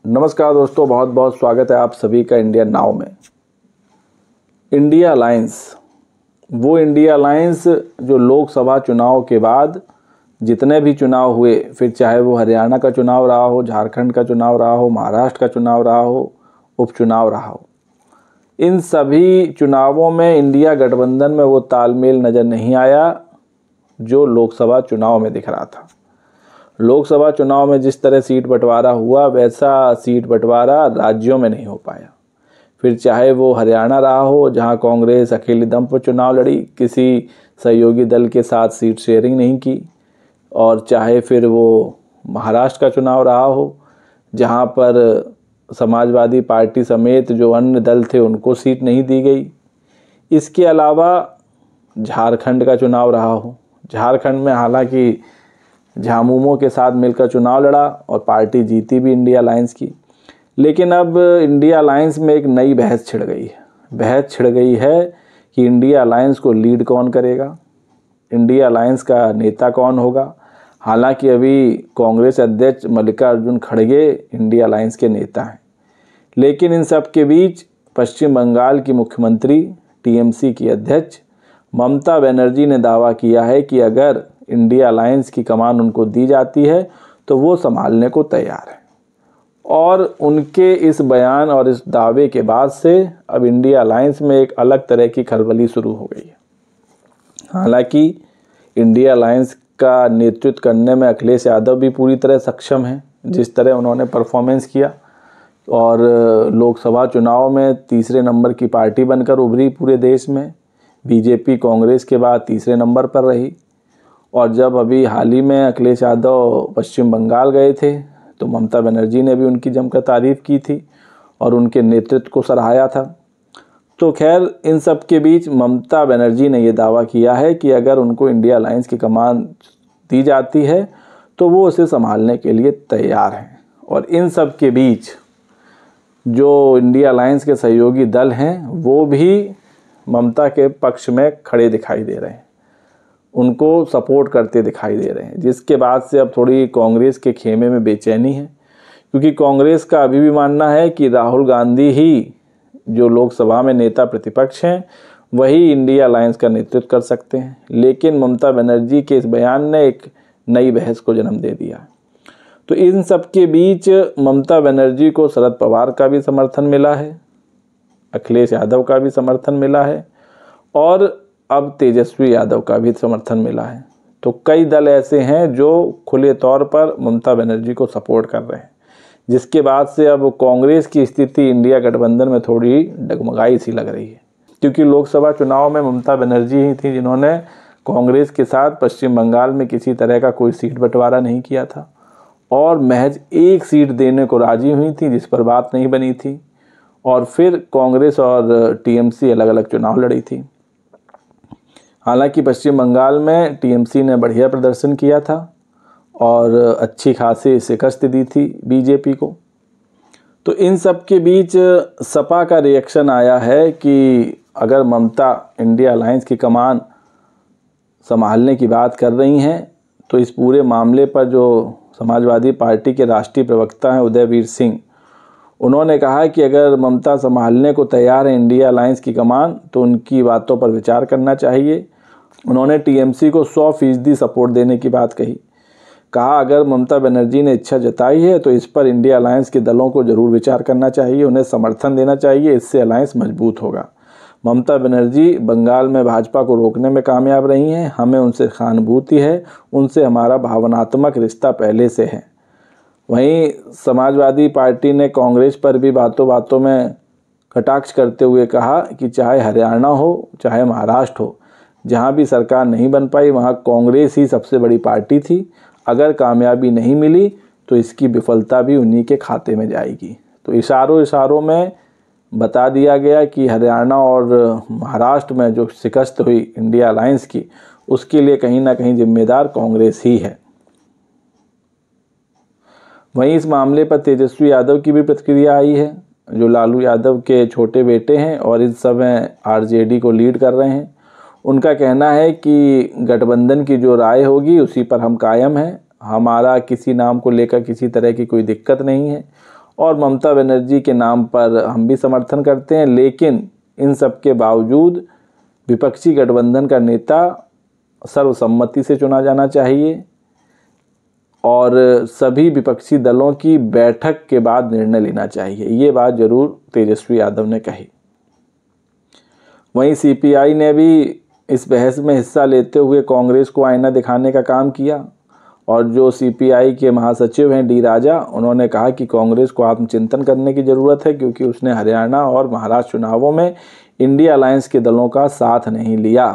नमस्कार दोस्तों, बहुत बहुत स्वागत है आप सभी का इंडिया नाउ में। इंडिया अलायंस, वो इंडिया अलायंस जो लोकसभा चुनाव के बाद जितने भी चुनाव हुए, फिर चाहे वो हरियाणा का चुनाव रहा हो, झारखंड का चुनाव रहा हो, महाराष्ट्र का चुनाव रहा हो, उपचुनाव रहा हो, इन सभी चुनावों में इंडिया गठबंधन में वो तालमेल नज़र नहीं आया जो लोकसभा चुनाव में दिख रहा था। लोकसभा चुनाव में जिस तरह सीट बंटवारा हुआ, वैसा सीट बंटवारा राज्यों में नहीं हो पाया। फिर चाहे वो हरियाणा रहा हो, जहां कांग्रेस अकेले दम पर चुनाव लड़ी, किसी सहयोगी दल के साथ सीट शेयरिंग नहीं की, और चाहे फिर वो महाराष्ट्र का चुनाव रहा हो, जहां पर समाजवादी पार्टी समेत जो अन्य दल थे उनको सीट नहीं दी गई। इसके अलावा झारखंड का चुनाव रहा हो, झारखंड में हालांकि झामुमो के साथ मिलकर चुनाव लड़ा और पार्टी जीती भी इंडिया अलायंस की, लेकिन अब इंडिया अलायंस में एक नई बहस छिड़ गई है। बहस छिड़ गई है कि इंडिया अलायंस को लीड कौन करेगा, इंडिया अलायंस का नेता कौन होगा। हालांकि अभी कांग्रेस अध्यक्ष मल्लिकार्जुन खड़गे इंडिया अलायंस के नेता हैं, लेकिन इन सब के बीच पश्चिम बंगाल की मुख्यमंत्री टीएमसी की अध्यक्ष ममता बनर्जी ने दावा किया है कि अगर इंडिया अलायंस की कमान उनको दी जाती है तो वो संभालने को तैयार है। और उनके इस बयान और इस दावे के बाद से अब इंडिया अलायंस में एक अलग तरह की खलबली शुरू हो गई है। हालांकि इंडिया अलायंस का नेतृत्व करने में अखिलेश यादव भी पूरी तरह सक्षम हैं, जिस तरह उन्होंने परफॉर्मेंस किया और लोकसभा चुनाव में तीसरे नंबर की पार्टी बनकर उभरी पूरे देश में। बीजेपी कांग्रेस के बाद तीसरे नंबर पर रही। और जब अभी हाल ही में अखिलेश यादव पश्चिम बंगाल गए थे तो ममता बनर्जी ने भी उनकी जमकर तारीफ़ की थी और उनके नेतृत्व को सराहाया था। तो खैर, इन सब के बीच ममता बनर्जी ने ये दावा किया है कि अगर उनको इंडिया अलायंस की कमान दी जाती है तो वो उसे संभालने के लिए तैयार हैं। और इन सब के बीच जो इंडिया अलायंस के सहयोगी दल हैं वो भी ममता के पक्ष में खड़े दिखाई दे रहे हैं, उनको सपोर्ट करते दिखाई दे रहे हैं, जिसके बाद से अब थोड़ी कांग्रेस के खेमे में बेचैनी है। क्योंकि कांग्रेस का अभी भी मानना है कि राहुल गांधी ही जो लोकसभा में नेता प्रतिपक्ष हैं वही इंडिया अलायंस का नेतृत्व कर सकते हैं। लेकिन ममता बनर्जी के इस बयान ने एक नई बहस को जन्म दे दिया। तो इन सब के बीच ममता बनर्जी को शरद पवार का भी समर्थन मिला है, अखिलेश यादव का भी समर्थन मिला है और अब तेजस्वी यादव का भी समर्थन मिला है। तो कई दल ऐसे हैं जो खुले तौर पर ममता बनर्जी को सपोर्ट कर रहे हैं, जिसके बाद से अब कांग्रेस की स्थिति इंडिया गठबंधन में थोड़ी डगमगाई सी लग रही है। क्योंकि लोकसभा चुनाव में ममता बनर्जी ही थी जिन्होंने कांग्रेस के साथ पश्चिम बंगाल में किसी तरह का कोई सीट बंटवारा नहीं किया था और महज एक सीट देने को राजी हुई थी, जिस पर बात नहीं बनी थी। और फिर कांग्रेस और टीएमसी अलग अलग चुनाव लड़ी थी। हालांकि पश्चिम बंगाल में टीएमसी ने बढ़िया प्रदर्शन किया था और अच्छी खासी शिकस्त दी थी बीजेपी को। तो इन सब के बीच सपा का रिएक्शन आया है कि अगर ममता इंडिया अलायंस की कमान संभालने की बात कर रही हैं तो इस पूरे मामले पर जो समाजवादी पार्टी के राष्ट्रीय प्रवक्ता हैं उदयवीर सिंह, उन्होंने कहा कि अगर ममता संभालने को तैयार है इंडिया अलायंस की कमान तो उनकी बातों पर विचार करना चाहिए। उन्होंने टीएमसी को 100% सपोर्ट देने की बात कही। कहा अगर ममता बनर्जी ने इच्छा जताई है तो इस पर इंडिया अलायंस के दलों को ज़रूर विचार करना चाहिए, उन्हें समर्थन देना चाहिए, इससे अलायंस मजबूत होगा। ममता बनर्जी बंगाल में भाजपा को रोकने में कामयाब रही हैं, हमें उनसे सहानुभूति है, उनसे हमारा भावनात्मक रिश्ता पहले से है। वहीं समाजवादी पार्टी ने कांग्रेस पर भी बातों बातों में कटाक्ष करते हुए कहा कि चाहे हरियाणा हो चाहे महाराष्ट्र हो, जहां भी सरकार नहीं बन पाई वहां कांग्रेस ही सबसे बड़ी पार्टी थी। अगर कामयाबी नहीं मिली तो इसकी विफलता भी उन्हीं के खाते में जाएगी। तो इशारों में बता दिया गया कि हरियाणा और महाराष्ट्र में जो शिकस्त हुई इंडिया अलायंस की, उसके लिए कहीं ना कहीं जिम्मेदार कांग्रेस ही है। वहीं इस मामले पर तेजस्वी यादव की भी प्रतिक्रिया आई है, जो लालू यादव के छोटे बेटे हैं और इस समय आरजेडी को लीड कर रहे हैं। उनका कहना है कि गठबंधन की जो राय होगी उसी पर हम कायम हैं, हमारा किसी नाम को लेकर किसी तरह की कोई दिक्कत नहीं है और ममता बनर्जी के नाम पर हम भी समर्थन करते हैं, लेकिन इन सब के बावजूद विपक्षी गठबंधन का नेता सर्वसम्मति से चुना जाना चाहिए और सभी विपक्षी दलों की बैठक के बाद निर्णय लेना चाहिए। ये बात जरूर तेजस्वी यादव ने कही। वहीं सीपीआई ने भी इस बहस में हिस्सा लेते हुए कांग्रेस को आईना दिखाने का काम किया और जो सीपीआई के महासचिव हैं डी राजा, उन्होंने कहा कि कांग्रेस को आत्मचिंतन करने की ज़रूरत है क्योंकि उसने हरियाणा और महाराष्ट्र चुनावों में इंडिया अलायंस के दलों का साथ नहीं लिया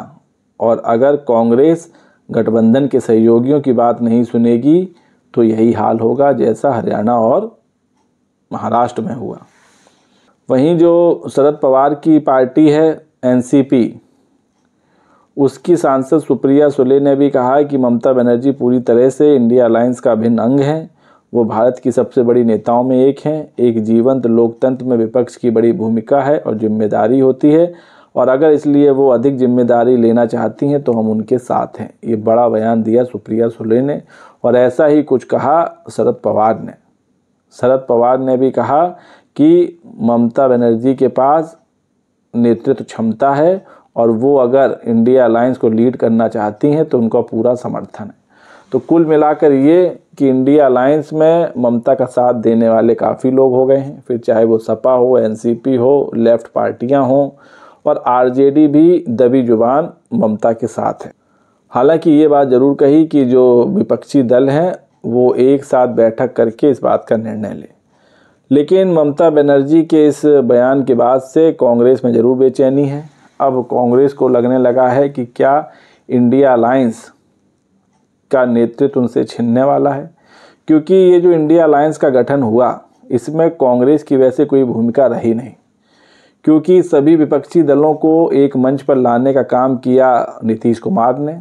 और अगर कांग्रेस गठबंधन के सहयोगियों की बात नहीं सुनेगी तो यही हाल होगा जैसा हरियाणा और महाराष्ट्र में हुआ। वहीं जो शरद पवार की पार्टी है एनसीपी, उसकी सांसद सुप्रिया सुले ने भी कहा है कि ममता बनर्जी पूरी तरह से इंडिया अलायंस का अभिन्न अंग है। वो भारत की सबसे बड़ी नेताओं में एक हैं। एक जीवंत लोकतंत्र में विपक्ष की बड़ी भूमिका है और जिम्मेदारी होती है और अगर इसलिए वो अधिक जिम्मेदारी लेना चाहती हैं तो हम उनके साथ हैं। ये बड़ा बयान दिया सुप्रिया सुले ने और ऐसा ही कुछ कहा शरद पवार ने। शरद पवार ने भी कहा कि ममता बनर्जी के पास नेतृत्व क्षमता है और वो अगर इंडिया अलायंस को लीड करना चाहती हैं तो उनका पूरा समर्थन है। तो कुल मिलाकर ये कि इंडिया अलायंस में ममता का साथ देने वाले काफ़ी लोग हो गए हैं, फिर चाहे वो सपा हो, एनसीपी हो, लेफ्ट पार्टियां हों और आरजेडी भी दबी जुबान ममता के साथ है। हालांकि ये बात ज़रूर कही कि जो विपक्षी दल हैं वो एक साथ बैठक करके इस बात का निर्णय लें, लेकिन ममता बनर्जी के इस बयान के बाद से कांग्रेस में ज़रूर बेचैनी है। अब कांग्रेस को लगने लगा है कि क्या इंडिया अलायंस का नेतृत्व उनसे छिनने वाला है, क्योंकि ये जो इंडिया अलायंस का गठन हुआ इसमें कांग्रेस की वैसे कोई भूमिका रही नहीं, क्योंकि सभी विपक्षी दलों को एक मंच पर लाने का काम किया नीतीश कुमार ने,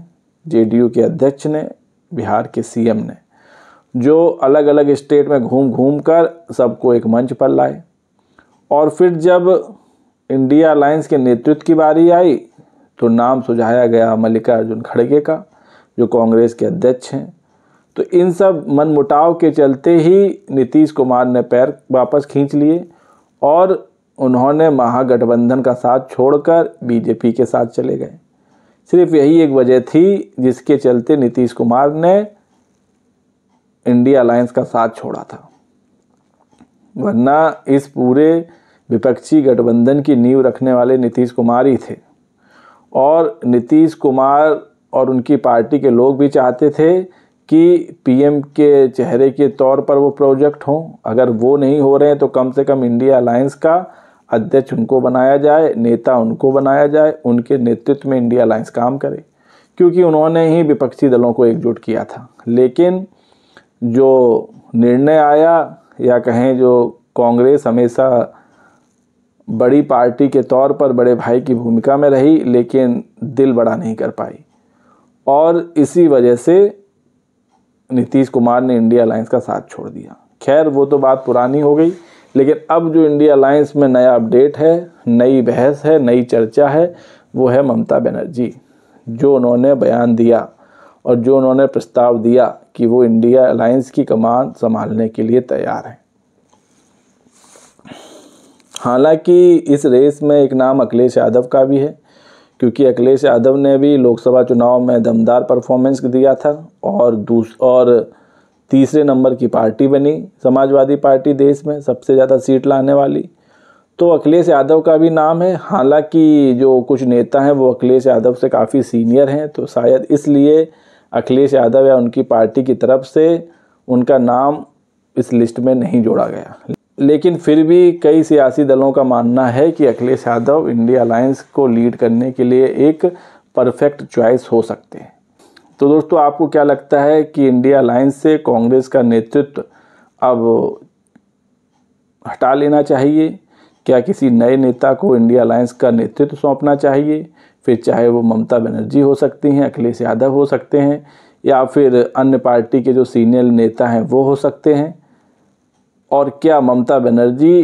जेडीयू के अध्यक्ष ने, बिहार के सीएम ने, जो अलग अलग स्टेट में घूम घूम कर सबको एक मंच पर लाए। और फिर जब इंडिया अलायंस के नेतृत्व की बारी आई तो नाम सुझाया गया मल्लिकार्जुन खड़गे का, जो कांग्रेस के अध्यक्ष हैं। तो इन सब मनमुटाव के चलते ही नीतीश कुमार ने पैर वापस खींच लिए और उन्होंने महागठबंधन का साथ छोड़कर बीजेपी के साथ चले गए। सिर्फ यही एक वजह थी जिसके चलते नीतीश कुमार ने इंडिया अलायंस का साथ छोड़ा था, वरना इस पूरे विपक्षी गठबंधन की नींव रखने वाले नीतीश कुमार ही थे और नीतीश कुमार और उनकी पार्टी के लोग भी चाहते थे कि पीएम के चेहरे के तौर पर वो प्रोजेक्ट हों। अगर वो नहीं हो रहे हैं तो कम से कम इंडिया अलायंस का अध्यक्ष उनको बनाया जाए, नेता उनको बनाया जाए, उनके नेतृत्व में इंडिया अलायंस काम करे, क्योंकि उन्होंने ही विपक्षी दलों को एकजुट किया था। लेकिन जो निर्णय आया, या कहें जो कांग्रेस हमेशा बड़ी पार्टी के तौर पर बड़े भाई की भूमिका में रही लेकिन दिल बड़ा नहीं कर पाई और इसी वजह से नीतीश कुमार ने इंडिया अलायंस का साथ छोड़ दिया। खैर वो तो बात पुरानी हो गई, लेकिन अब जो इंडिया अलायंस में नया अपडेट है, नई बहस है, नई चर्चा है, वो है ममता बनर्जी, जो उन्होंने बयान दिया और जो उन्होंने प्रस्ताव दिया कि वो इंडिया अलायंस की कमान संभालने के लिए तैयार हैं। हालांकि इस रेस में एक नाम अखिलेश यादव का भी है, क्योंकि अखिलेश यादव ने भी लोकसभा चुनाव में दमदार परफॉर्मेंस दिया था और तीसरे नंबर की पार्टी बनी समाजवादी पार्टी, देश में सबसे ज़्यादा सीट लाने वाली। तो अखिलेश यादव का भी नाम है। हालांकि जो कुछ नेता हैं वो अखिलेश यादव से काफ़ी सीनियर हैं, तो शायद इसलिए अखिलेश यादव या उनकी पार्टी की तरफ से उनका नाम इस लिस्ट में नहीं जोड़ा गया। लेकिन फिर भी कई सियासी दलों का मानना है कि अखिलेश यादव इंडिया अलायंस को लीड करने के लिए एक परफेक्ट चॉइस हो सकते हैं। तो दोस्तों, आपको क्या लगता है कि इंडिया अलायंस से कांग्रेस का नेतृत्व अब हटा लेना चाहिए? क्या किसी नए नेता को इंडिया अलायंस का नेतृत्व सौंपना चाहिए? फिर चाहे वो ममता बनर्जी हो सकती हैं, अखिलेश यादव हो सकते हैं, या फिर अन्य पार्टी के जो सीनियर नेता हैं वो हो सकते हैं। और क्या ममता बनर्जी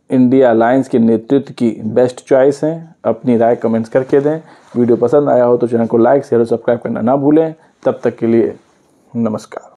इंडिया अलायंस के नेतृत्व की बेस्ट चॉइस हैं? अपनी राय कमेंट्स करके दें। वीडियो पसंद आया हो तो चैनल को लाइक, शेयर और सब्सक्राइब करना ना भूलें। तब तक के लिए नमस्कार।